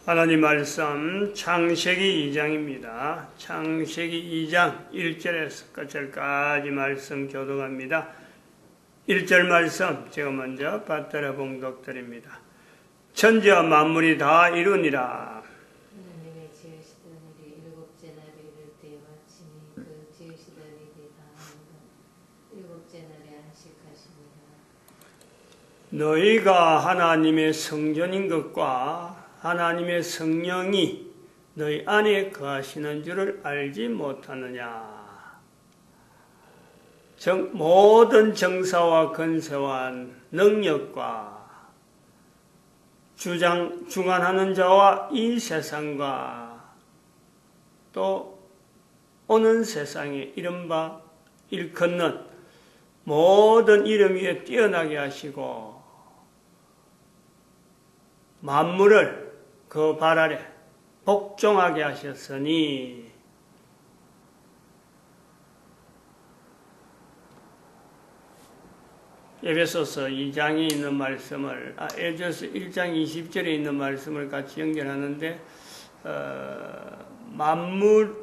하나님 말씀 창세기 2장입니다. 창세기 2장 1절에서 끝절까지 말씀 교독합니다. 1절 말씀 제가 먼저 받들어 봉독드립니다. 천지와 만물이 다 이루니라. 하나님의 지으시던 일이 일곱째 날에 이를 때에 마치니 그 지으시던 일이 다 하는가 일곱째 날에 안식하시니라. 너희가 하나님의 성전인 것과 하나님의 성령이 너희 안에 거하시는 줄을 알지 못하느냐. 모든 정사와 권세와 능력과 주관하는 자와 이 세상과 또 오는 세상에 이른바 일컫는 모든 이름 위에 뛰어나게 하시고 만물을 그 발 아래 복종하게 하셨으니 에베소서 2장에 있는 말씀을 에베소서 1장 20절에 있는 말씀을 같이 연결하는데 만물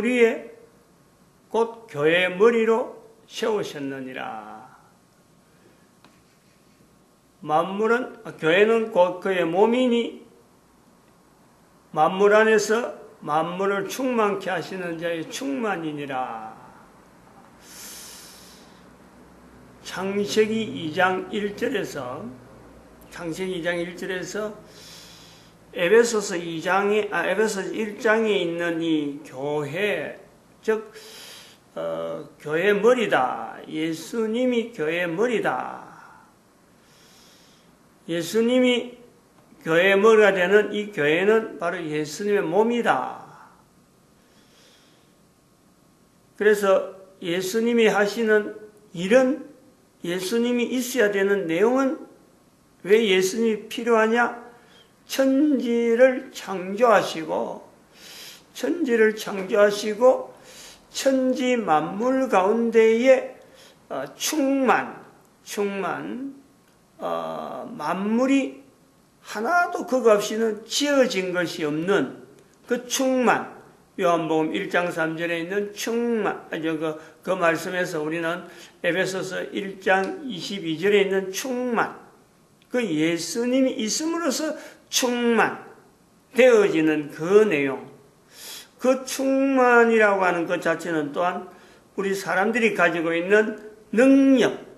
위에 곧 교회의 머리로 세우셨느니라. 교회는 곧 그의 몸이니 만물 안에서 만물을 충만케 하시는 자의 충만이니라. 창세기 2장 1절에서 에베소서 1장에 있는 이 교회, 즉 교회의 머리다. 예수님이 교회의 머리다. 예수님이 교회의 머리가 되는 이 교회는 바로 예수님의 몸이다. 그래서 예수님이 하시는 일은 예수님이 있어야 되는 내용은 왜 예수님이 필요하냐? 천지를 창조하시고 천지 만물 가운데에 만물이 하나도 그거 없이는 지어진 것이 없는 그 충만, 요한복음 1장 3절에 있는 충만, 그 말씀에서 우리는 에베소서 1장 22절에 있는 충만, 그 예수님이 있음으로써 충만 되어지는 그 내용, 그 충만이라고 하는 것 자체는 또한 우리 사람들이 가지고 있는 능력,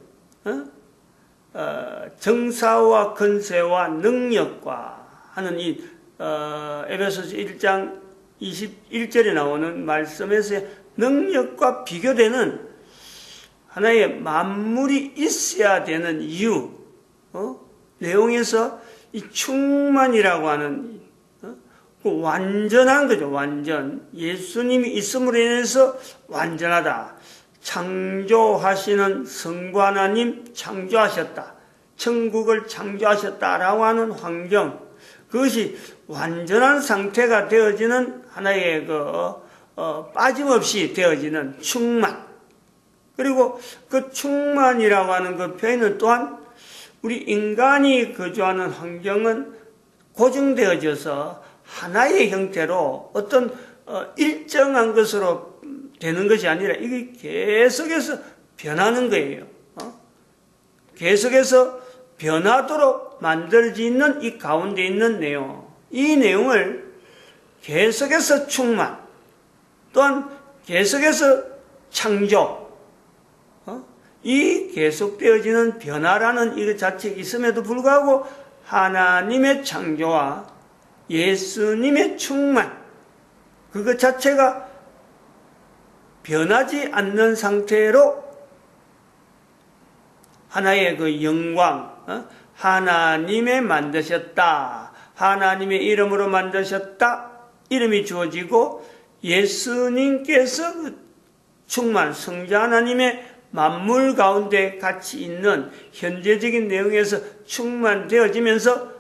정사와 권세와 능력과 하는 이 에베소서 1장 21절에 나오는 말씀에서의 능력과 비교되는 하나의 만물이 있어야 되는 이유, 내용에서 이 충만이라고 하는 그 완전한 거죠. 완전. 예수님이 있음으로 인해서 완전하다. 창조하시는 성부 하나님 창조하셨다. 천국을 창조하셨다라고 하는 환경, 그것이 완전한 상태가 되어지는 하나의 빠짐없이 되어지는 충만. 그리고 그 충만이라고 하는 그 표현은 또한 우리 인간이 거주하는 환경은 고정되어져서 하나의 형태로 어떤 일정한 것으로 되는 것이 아니라 이게 계속해서 변하는 거예요. 계속해서 변하도록 만들어지는 이 가운데 있는 내용, 이 내용을 계속해서 충만, 또한 계속해서 창조, 이 계속되어지는 변화라는 이것 자체가 있음에도 불구하고 하나님의 창조와 예수님의 충만, 그것 자체가 변하지 않는 상태로 하나의 그 영광, 하나님의 만드셨다. 하나님의 이름으로 만드셨다. 이름이 주어지고 예수님께서 그 충만, 성자 하나님의 만물 가운데 같이 있는 현재적인 내용에서 충만되어지면서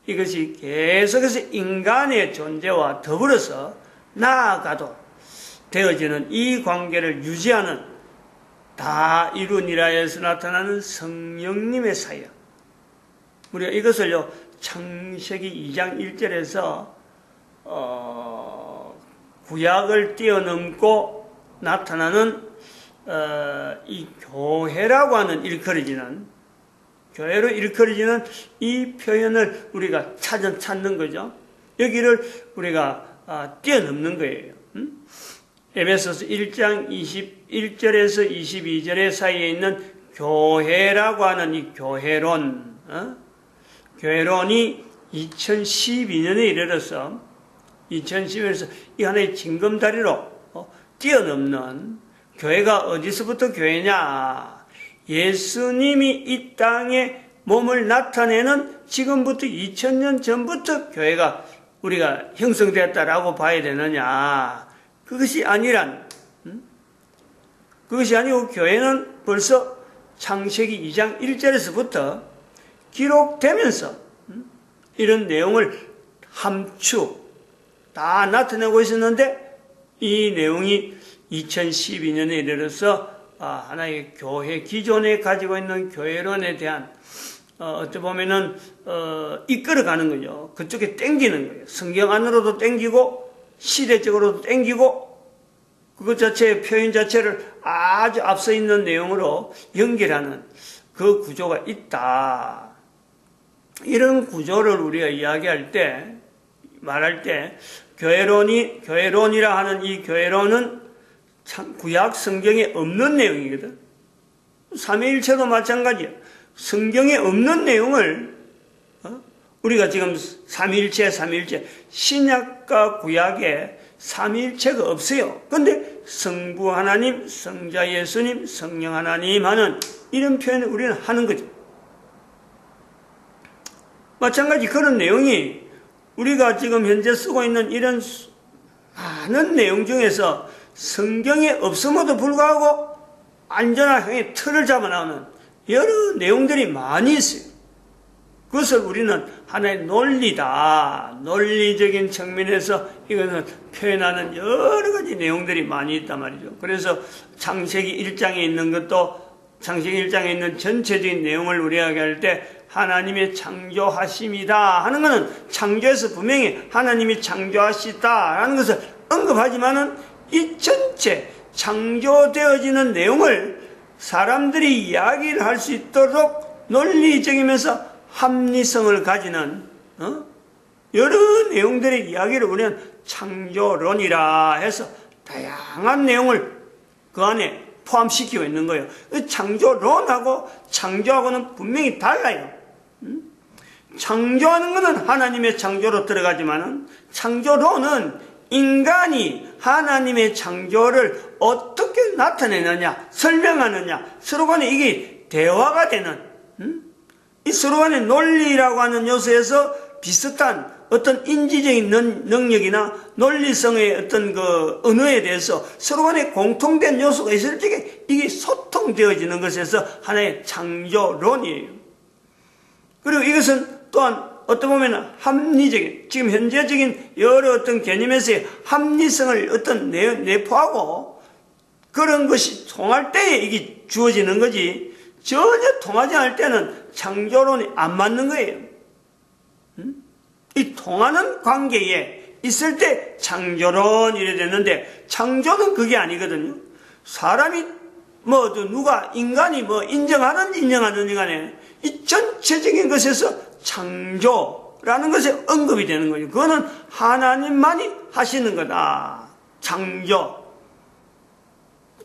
이것이 계속해서 인간의 존재와 더불어서 나아가도 되어지는 이 관계를 유지하는 다 이루니라에서 나타나는 성령님의 사역, 우리가 이것을요, 창세기 2장 1절에서 구약을 뛰어넘고 나타나는 이 교회라고 하는 일컬어지는, 교회로 일컬어지는 이 표현을 우리가 찾는 거죠. 여기를 우리가 뛰어넘는 거예요. 에베소서 1장 21절에서 22절 사이에 있는 교회라고 하는 이 교회론, 교회론이 2012년에 이르러서 2012년에서 이 하나의 징검다리로 뛰어넘는, 교회가 어디서부터 교회냐? 예수님이 이 땅에 몸을 나타내는 지금부터 2000년 전부터 교회가 우리가 형성되었다라고 봐야 되느냐? 그것이 아니란, 그것이 아니고 교회는 벌써 창세기 2장 1절에서부터 기록되면서 이런 내용을 함축 다 나타내고 있었는데, 이 내용이 2012년에 이르러서 하나의 교회, 기존에 가지고 있는 교회론에 대한 어떻게 보면은 이끌어가는 거죠. 그쪽에 땡기는 거예요. 성경 안으로도 땡기고 시대적으로도 땡기고 그것 자체의 표현 자체를 아주 앞서 있는 내용으로 연결하는 그 구조가 있다. 이런 구조를 우리가 이야기할 때, 말할 때 교회론이라 하는 이 교회론은 구약 성경에 없는 내용이거든. 삼위일체도 마찬가지야. 성경에 없는 내용을 우리가 지금 삼위일체 신약과 구약에 삼위일체가 없어요. 근데 성부 하나님, 성자 예수님, 성령 하나님 하는 이런 표현을 우리는 하는 거죠. 마찬가지 그런 내용이 우리가 지금 현재 쓰고 있는 이런 많은 내용 중에서 성경에 없음에도 불구하고 안전하게 틀을 잡아 나오는 여러 내용들이 많이 있어요. 그것을 우리는 하나의 논리다. 논리적인 측면에서 이것을 표현하는 여러 가지 내용들이 많이 있단 말이죠. 그래서 창세기 1장에 있는 것도, 창세기 1장에 있는 전체적인 내용을 우리가 할 때 하나님의 창조하심이다 하는 것은 창조에서 분명히 하나님이 창조하시다라는 것을 언급하지만은 이 전체 창조되어지는 내용을 사람들이 이야기를 할 수 있도록 논리적이면서 합리성을 가지는 여러 내용들의 이야기를 우리는 창조론이라 해서 다양한 내용을 그 안에 포함시키고 있는 거예요. 창조론하고 창조하고는 분명히 달라요. 창조하는 것은 하나님의 창조로 들어가지만은 창조론은 인간이 하나님의 창조를 어떻게 나타내느냐, 설명하느냐, 서로 간에 이게 대화가 되는, 이 서로 간의 논리라고 하는 요소에서 비슷한 어떤 인지적인 능력이나 논리성의 어떤 그 언어에 대해서 서로 간에 공통된 요소가 있을 적에 이게 소통되어지는 것에서 하나의 창조론이에요. 그리고 이것은 또한 어떻게 보면 합리적인, 지금 현재적인 여러 어떤 개념에서의 합리성을 어떤 내포하고 그런 것이 통할 때에 이게 주어지는 거지, 전혀 통하지 않을 때는 창조론이 안 맞는 거예요. 이 통하는 관계에 있을 때 창조론 이래 됐는데, 창조는 그게 아니거든요. 사람이 누가 인간이 인정하든지 인정하든지 간에 이 전체적인 것에서 창조라는 것에 언급이 되는 거죠. 그거는 하나님만이 하시는 거다.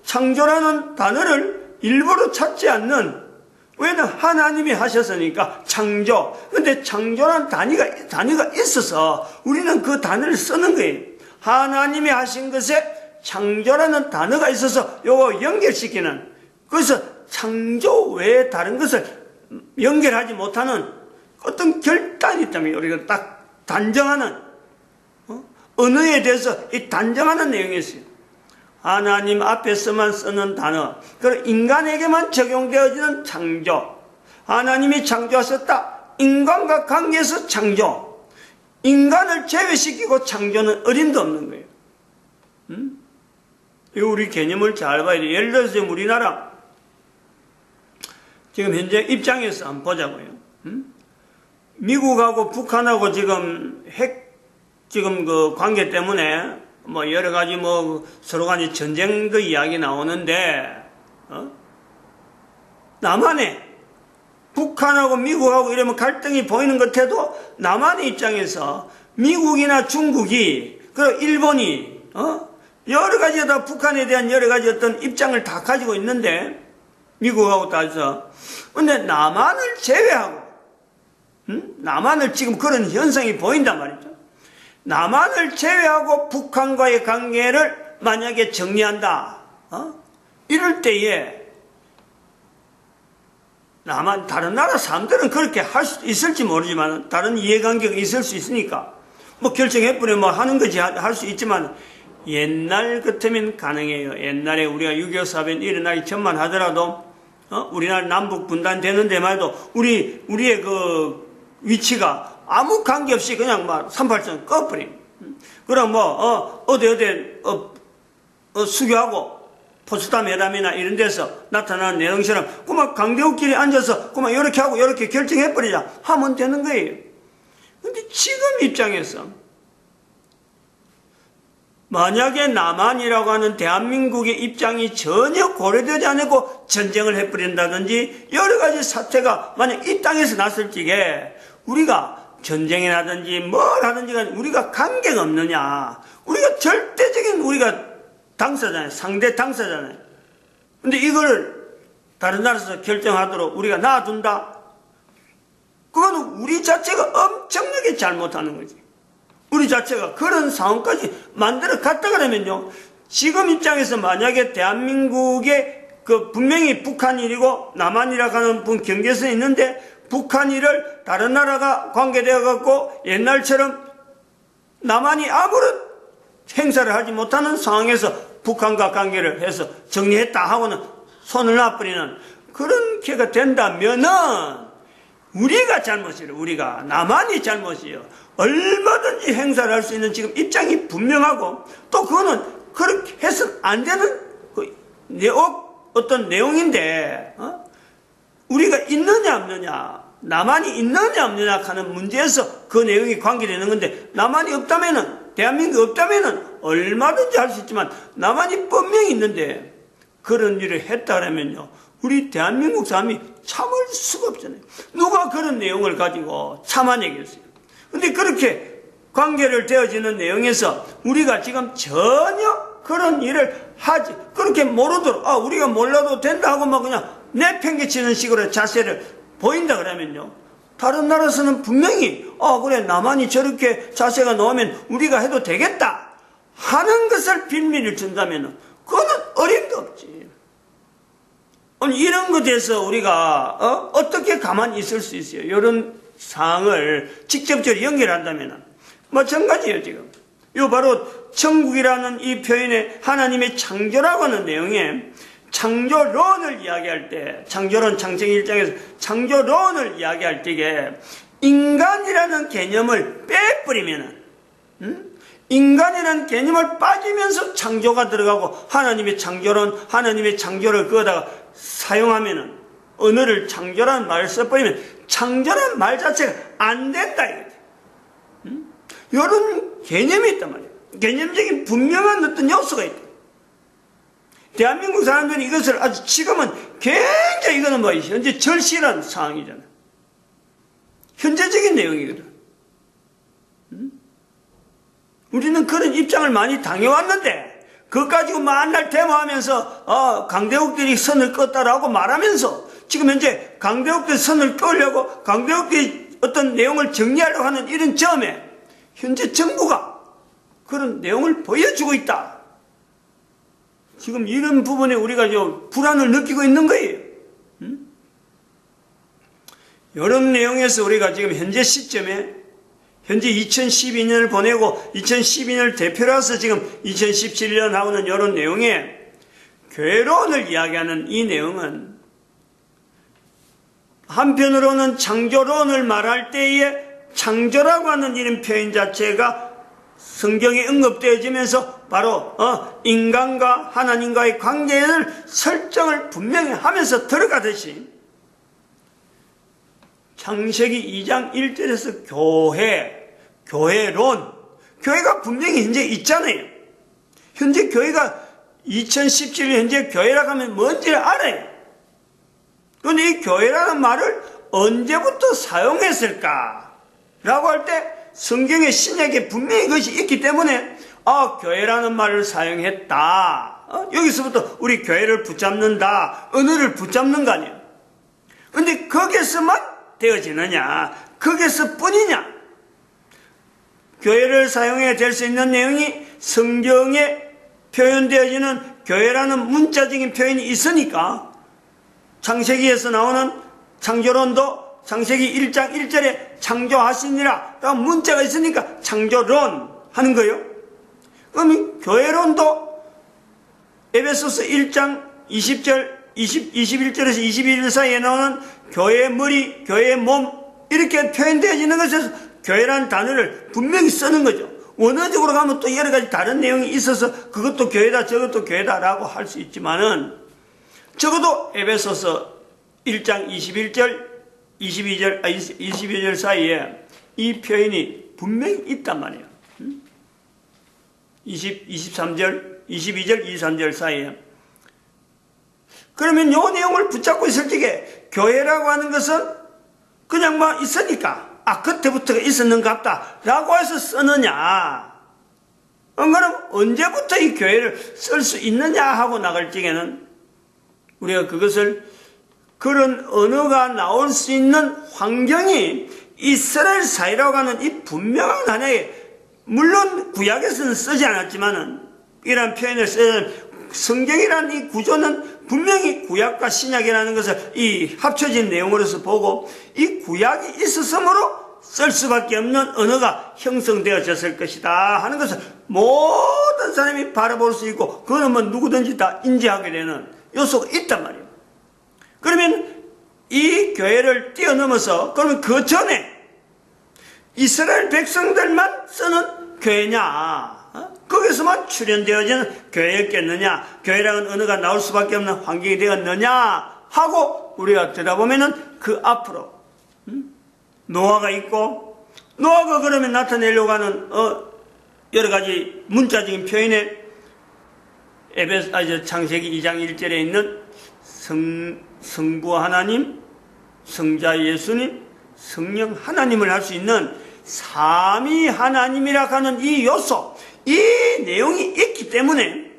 창조라는 단어를 일부러 찾지 않는, 왜냐면 하나님이 하셨으니까 창조. 근데 창조라는 단위가 있어서 우리는 그 단어를 쓰는 거예요. 하나님이 하신 것에 창조라는 단어가 있어서 요거 연결시키는, 그래서 창조 외에 다른 것을 연결하지 못하는 어떤 결단이 있다면 우리가 딱 단정하는, 언어에 대해서 이 단정하는 내용이 있어요. 하나님 앞에서만 쓰는 단어, 그리고 인간에게만 적용되어지는 창조. 하나님이 창조하셨다. 인간과 관계에서 창조. 인간을 제외시키고 창조는 어림도 없는 거예요. 이거 우리 개념을 잘 봐야 돼요. 예를 들어서 지금 우리나라 지금 현재 입장에서 한번 보자고요. 미국하고 북한하고 지금 지금 그 관계 때문에 뭐 여러 가지 뭐 서로 간에 전쟁도 이야기 나오는데, 남한에 북한하고 미국하고 이러면 갈등이 보이는 것 해도 남한의 입장에서 미국이나 중국이, 그리고 일본이, 여러 가지 다 북한에 대한 여러 가지 어떤 입장을 다 가지고 있는데, 미국하고 따져서. 근데 남한을 제외하고, 남한을 지금 그런 현상이 보인단 말이죠. 남한을 제외하고 북한과의 관계를 만약에 정리한다. 이럴 때에, 남한, 다른 나라 사람들은 그렇게 할 수 있을지 모르지만, 다른 이해관계가 있을 수 있으니까, 뭐 결정해버리면 뭐 하는 거지 할 수 있지만, 옛날 같으면 가능해요. 옛날에 우리가 6.25 사변 일어나기 전만 하더라도, 우리나라 남북 분단되는 데만 해도, 우리의 그 위치가 아무 관계없이 그냥 막 38선 꺼버림. 그럼 뭐, 수교하고, 포츠담 회담이나 이런 데서 나타나는 내용처럼 그만 강대국끼리 앉아서 그만 이렇게 하고 이렇게 결정해버리자 하면 되는 거예요. 근데 지금 입장에서 만약에 남한이라고 하는 대한민국의 입장이 전혀 고려되지 않고 전쟁을 해버린다든지 여러 가지 사태가 만약 이 땅에서 났을 적에 우리가 전쟁이라든지 뭘 하든지 간에 우리가 관계가 없느냐. 우리가 절대적인 우리가 당사자잖아요. 상대 당사자잖아요. 근데 이거를 다른 나라에서 결정하도록 우리가 놔둔다? 그거는 우리 자체가 엄청나게 잘못하는 거지. 우리 자체가 그런 상황까지 만들어 갔다 그러면요. 지금 입장에서 만약에 대한민국의 그 분명히 북한일이고 남한이라고 하는 경계선이 있는데 북한일을 다른 나라가 관계되어 갖고 옛날처럼 남한이 아무런 행사를 하지 못하는 상황에서 북한과 관계를 해서 정리했다 하고는 손을 놔버리는 그런 게가 된다면은 우리가 잘못이에요. 우리가 남한이 잘못이에요. 얼마든지 행사를 할 수 있는 지금 입장이 분명하고 또 그거는 그렇게 해서는 안 되는 어떤 내용인데 우리가 있느냐 없느냐 남한이 있느냐 없느냐 하는 문제에서 그 내용이 관계되는 건데 남한이 없다면은 대한민국이 없다면은 얼마든지 할 수 있지만 남한이 분명히 있는데 그런 일을 했다 그러면요 우리 대한민국 사람이 참을 수가 없잖아요. 누가 그런 내용을 가지고 참아내겠어요. 근데 그렇게 관계를 되어지는 내용에서 우리가 지금 전혀 그런 일을 하지 그렇게 모르도록 우리가 몰라도 된다 하고 막 그냥 내팽개치는 식으로 자세를 보인다 그러면요 다른 나라에서는 분명히 그래 남한이 저렇게 자세가 나오면 우리가 해도 되겠다 하는 것을 빌미를 준다면 그거는 어림도 없지. 아니, 이런 것에 대해서 우리가 어떻게 가만히 있을 수 있어요? 이런 사항을 직접적으로 연결한다면 마찬가지예요. 지금 이 바로 천국이라는 이 표현에 하나님의 창조라고 하는 내용에 창조론을 이야기할 때 창조론 창세기 1장에서 창조론을 이야기할 때에 인간이라는 개념을 빼버리면은 인간이라는 개념을 빠지면서 창조가 들어가고 하나님의 창조론 하나님의 창조를 그거다가 사용하면은 언어를 창조라는 말을 써버리면 창조라는 말 자체가 안 된다 이거지. 이런 개념이 있단 말이에요. 개념적인 분명한 어떤 요소가 있다. 대한민국 사람들이 이것을 아주 지금은 굉장히 이거는 뭐 현재 절실한 상황이잖아. 현재적인 내용이거든. 우리는 그런 입장을 많이 당해왔는데 그것 가지고 만날 데모하면서 강대국들이 선을 껐다라고 말하면서 지금 현재 강대국들이 선을 끄려고 강대국들이 어떤 내용을 정리하려고 하는 이런 점에 현재 정부가 그런 내용을 보여주고 있다. 지금 이런 부분에 우리가 좀 불안을 느끼고 있는 거예요. 이런 내용에서 우리가 지금 현재 시점에 현재 2012년을 보내고 2012년을 대표로 해서 지금 2017년하고는 이런 내용에 교회론을 이야기하는 이 내용은 한편으로는 창조론을 말할 때에 창조라고 하는 이런 표현 자체가 성경에 언급되어지면서 바로 인간과 하나님과의 관계를 설정을 분명히 하면서 들어가듯이 창세기 2장 1절에서 교회론, 교회가 분명히 현재 있잖아요. 현재 교회가 2017년 현재 교회라고 하면 뭔지를 알아요. 그런데 이 교회라는 말을 언제부터 사용했을까? 라고 할 때 성경의 신약에 분명히 그것이 있기 때문에 교회라는 말을 사용했다. 여기서부터 우리 교회를 붙잡는다. 언어를 붙잡는 거 아니에요. 근데 거기서만 되어지느냐? 거기서 뿐이냐? 교회를 사용해 될 수 있는 내용이 성경에 표현되어지는 교회라는 문자적인 표현이 있으니까 창세기에서 나오는 창조론도 창세기 1장 1절에 창조하시니라 라고 문자가 있으니까 창조론 하는 거예요. 그럼 교회론도 에베소서 1장 21절에서 22절 사이에 나오는 교회의 머리, 교회의 몸 이렇게 표현되어지는 것에서 교회라는 단어를 분명히 쓰는 거죠. 원어적으로 가면 또 여러 가지 다른 내용이 있어서 그것도 교회다 저것도 교회다라고 할 수 있지만은 적어도 에베소서 1장 21절 22절 사이에 이 표현이 분명히 있단 말이에요. 23절 22절 23절 사이에. 그러면 이 내용을 붙잡고 있을 적에 교회라고 하는 것은 그냥 막 있으니까 그때부터가 있었는가 보다 라고 해서 쓰느냐, 그럼 언제부터 이 교회를 쓸 수 있느냐 하고 나갈 적에는 우리가 그것을 그런 언어가 나올 수 있는 환경이 이스라엘 사회라고 하는 이 분명한 하나의, 물론 구약에서는 쓰지 않았지만은 이런 표현을 써야 성경이라는 이 구조는 분명히 구약과 신약이라는 것을 이 합쳐진 내용으로서 보고 이 구약이 있었으므로 쓸 수밖에 없는 언어가 형성되어졌을 것이다 하는 것을 모든 사람이 바라볼 수 있고 그거는 뭐 누구든지 다 인지하게 되는 요소가 있단 말이에요. 그러면 이 교회를 뛰어넘어서 그러면 그 전에 이스라엘 백성들만 쓰는 교회냐, 거기서만 출현되어지는 교회였겠느냐, 교회라는 언어가 나올 수밖에 없는 환경이 되었느냐 하고 우리가 들어보면은 그 앞으로 노아가 있고, 노아가 그러면 나타내려고 하는 여러 가지 문자적인 표현에 창세기 2장 1절에 있는 성부 하나님, 성자 예수님, 성령 하나님을 할 수 있는 삼위 하나님이라 하는 이 요소, 이 내용이 있기 때문에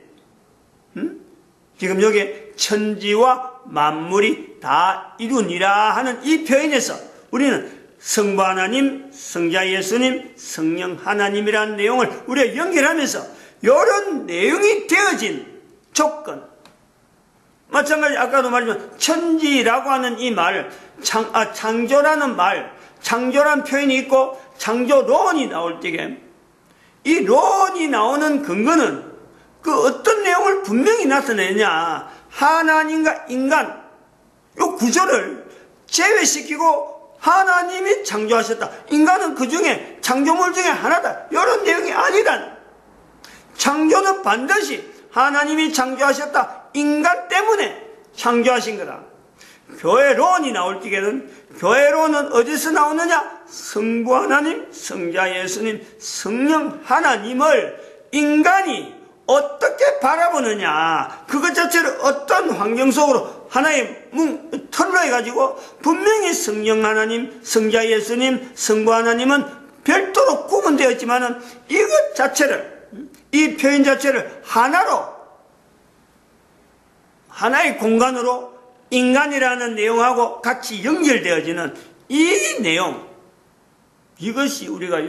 지금 여기 천지와 만물이 다 이루니라 하는 이 표현에서 우리는 성부 하나님, 성자 예수님, 성령 하나님이라는 내용을 우리가 연결하면서 이런 내용이 되어진 조건, 마찬가지 아까도 말했지만 천지라고 하는 이 말, 창조라는 말, 창조란 표현이 있고 창조론이 나올 때에 이 론이 나오는 근거는 그 어떤 내용을 분명히 나타내냐, 하나님과 인간 이 구조를 제외시키고 하나님이 창조하셨다, 인간은 그 중에 창조물 중에 하나다, 이런 내용이 아니다. 창조는 반드시 하나님이 창조하셨다, 인간 때문에 창조하신 거다. 교회론이 나올 적에는 교회론은 어디서 나오느냐, 성부 하나님, 성자 예수님, 성령 하나님을 인간이 어떻게 바라보느냐, 그것 자체를 어떤 환경 속으로 하나의 틀로 해가지고 분명히 성령 하나님, 성자 예수님, 성부 하나님은 별도로 구분되어 있지만은 이것 자체를, 이 표현 자체를 하나의 공간으로 인간이라는 내용하고 같이 연결되어지는 이 내용, 이것이 우리가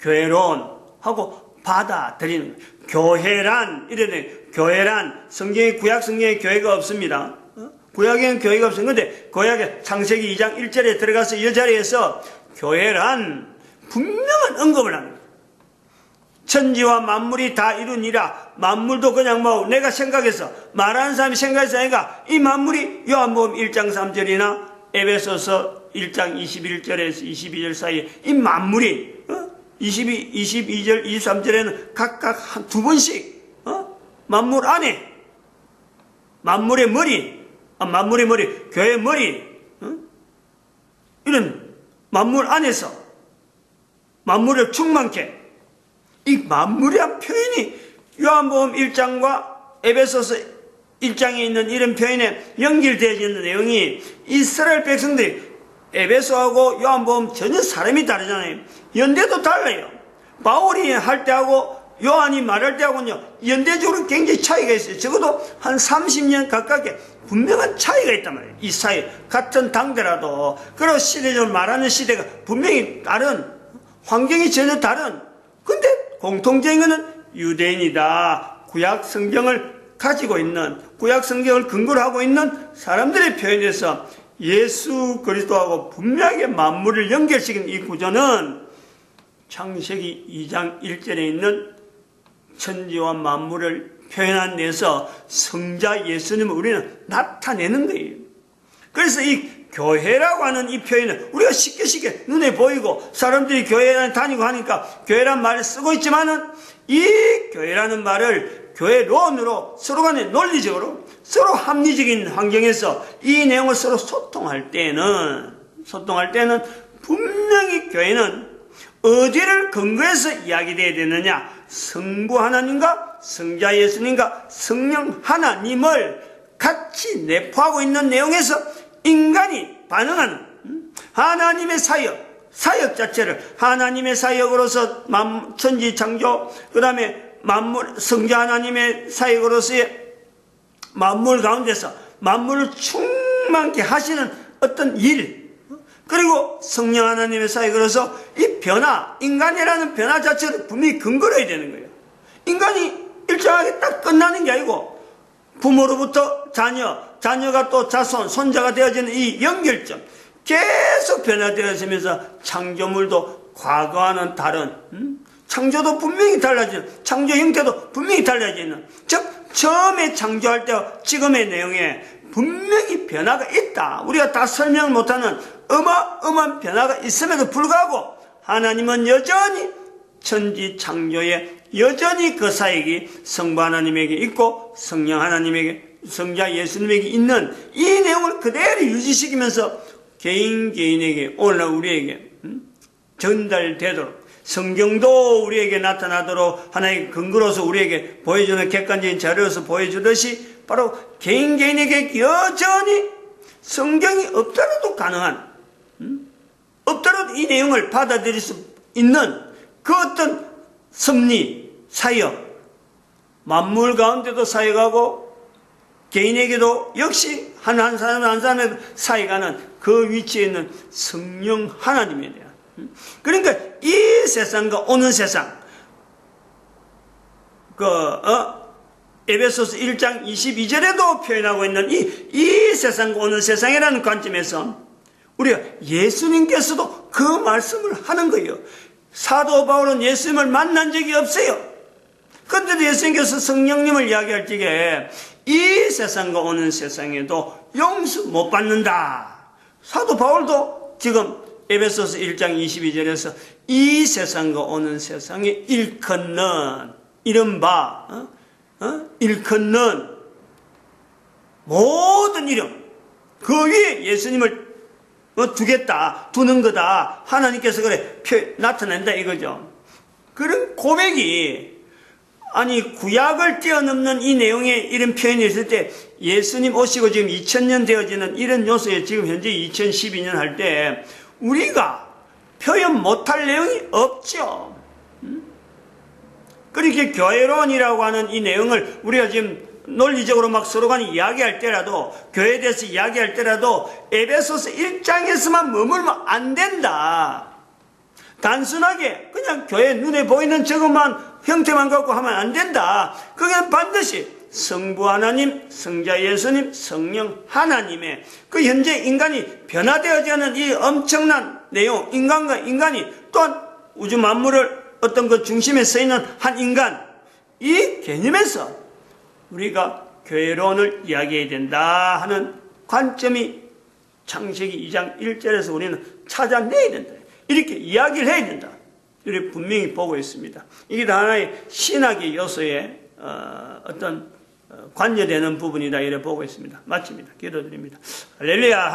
교회론하고 받아들이는 교회란, 교회란 성경의, 구약 성경에 교회가 없습니다. 구약에는 교회가 없습니다. 근데 구약에 창세기 2장 1절에 들어가서 이 자리에서 교회란 분명한 언급을 합니다. 천지와 만물이 다 이루니라. 만물도 그냥 내가 생각해서, 말하는 사람이 생각해서 아니까 이 만물이 요한복음 1장 3절이나 에베소서 1장 21절에서 22절 사이에 이 만물이 22절 23절에는 각각 두 번씩 만물 안에, 만물의 머리, 만물의 머리, 교회의 머리, 이런 만물 안에서 만물을 충만케, 이 만물이란 표현이 요한복음 1장과 에베소서 1장에 있는 이런 표현에 연결되어지는 내용이 이스라엘 백성들이 에베소하고 요한복음 전혀 사람이 다르잖아요. 연대도 달라요. 바울이 할 때하고 요한이 말할 때하고는요, 연대적으로 굉장히 차이가 있어요. 적어도 한 30년 가깝게 분명한 차이가 있단 말이에요. 이 사이 같은 당대라도. 그리고 시대적으로 말하는 시대가 분명히 다른, 환경이 전혀 다른, 근데 공통적인 것은 유대인이다. 구약 성경을 가지고 있는, 구약 성경을 근거로 하고 있는 사람들의 표현에서 예수 그리스도하고 분명하게 만물을 연결시킨 이 구조는 창세기 2장 1절에 있는 천지와 만물을 표현한 데서 성자 예수님을 우리는 나타내는 거예요. 그래서 이 교회라고 하는 이 표현은 우리가 쉽게 눈에 보이고 사람들이 교회에 다니고 하니까 교회란 말을 쓰고 있지만은 이 교회라는 말을 교회론으로 서로 간에 논리적으로 서로 합리적인 환경에서 이 내용을 서로 소통할 때는 분명히 교회는 어디를 근거해서 이야기되어야 되느냐? 성부 하나님과 성자 예수님과 성령 하나님을 같이 내포하고 있는 내용에서 인간이 반응하는 하나님의 사역 자체를 하나님의 사역으로서 천지 창조, 그 다음에 만물, 성자 하나님의 사역으로서의 만물 가운데서 만물을 충만케 하시는 어떤 일, 그리고 성령 하나님의 사역으로서 이 변화, 인간이라는 변화 자체를 분명히 근거로 해야 되는 거예요. 인간이 일정하게 딱 끝나는 게 아니고 부모로부터 자녀가 또 자손, 손자가 되어지는 이 연결점, 계속 변화되어지면서 창조물도 과거와는 다른, 창조도 분명히 달라지는, 창조 형태도 분명히 달라지는, 즉 처음에 창조할 때와 지금의 내용에 분명히 변화가 있다. 우리가 다 설명을 못하는 어마어마한 변화가 있음에도 불구하고 하나님은 여전히 천지 창조에 여전히 그 사역이 성부 하나님에게 있고 성령 하나님에게, 성자 예수님에게 있는 이 내용을 그대로 유지시키면서 개인에게, 오늘날 우리에게 전달되도록, 성경도 우리에게 나타나도록 하나의 근거로서 우리에게 보여주는 객관적인 자료로서 보여주듯이 바로 개인에게 여전히 성경이 없더라도 가능한, 없더라도 이 내용을 받아들일 수 있는 그 어떤 섭리, 사역, 만물 가운데도 사역하고 개인에게도 역시 한 사람에도 사역하는 그 위치에 있는 성령 하나님에 대한, 그러니까 이 세상과 오는 세상, 에베소서 1장 22절에도 표현하고 있는 이 세상과 오는 세상이라는 관점에서 우리가 예수님께서도 그 말씀을 하는 거예요. 사도 바울은 예수님을 만난 적이 없어요. 그런데도 예수님께서 성령님을 이야기할 적에 이 세상과 오는 세상에도 용서 못 받는다. 사도 바울도 지금 에베소서 1장 22절에서 이 세상과 오는 세상에 일컫는, 이른바 일컫는 모든 이름, 그 위에 예수님을 두는 거다. 하나님께서 그래 나타낸다 이거죠. 그런 고백이, 아니 구약을 뛰어넘는 이 내용에 이런 표현이 있을 때 예수님 오시고 지금 2000년 되어지는 이런 요소에 지금 현재 2012년 할 때 우리가 표현 못할 내용이 없죠. 그렇게 교회론이라고 하는 이 내용을 우리가 지금 논리적으로 막 서로 간에 이야기할 때라도, 교회에 대해서 이야기할 때라도 에베소서 1장에서만 머물면 안 된다. 단순하게 그냥 교회 눈에 보이는 저것만 형태만 갖고 하면 안 된다. 그게 반드시 성부 하나님, 성자 예수님, 성령 하나님의 그 현재 인간이 변화되어지는 이 엄청난 내용, 인간과 인간이 또한 우주 만물을 어떤 그 중심에 서 있는 한 인간, 이 개념에서 우리가 교회론을 이야기해야 된다 하는 관점이 창세기 2장 1절에서 우리는 찾아내야 된다. 이렇게 이야기를 해야 된다. 이렇게 분명히 보고 있습니다. 이게 다 하나의 신학의 요소의 어떤 관여되는 부분이다 이래 보고 있습니다. 마칩니다. 기도드립니다. 할렐루야.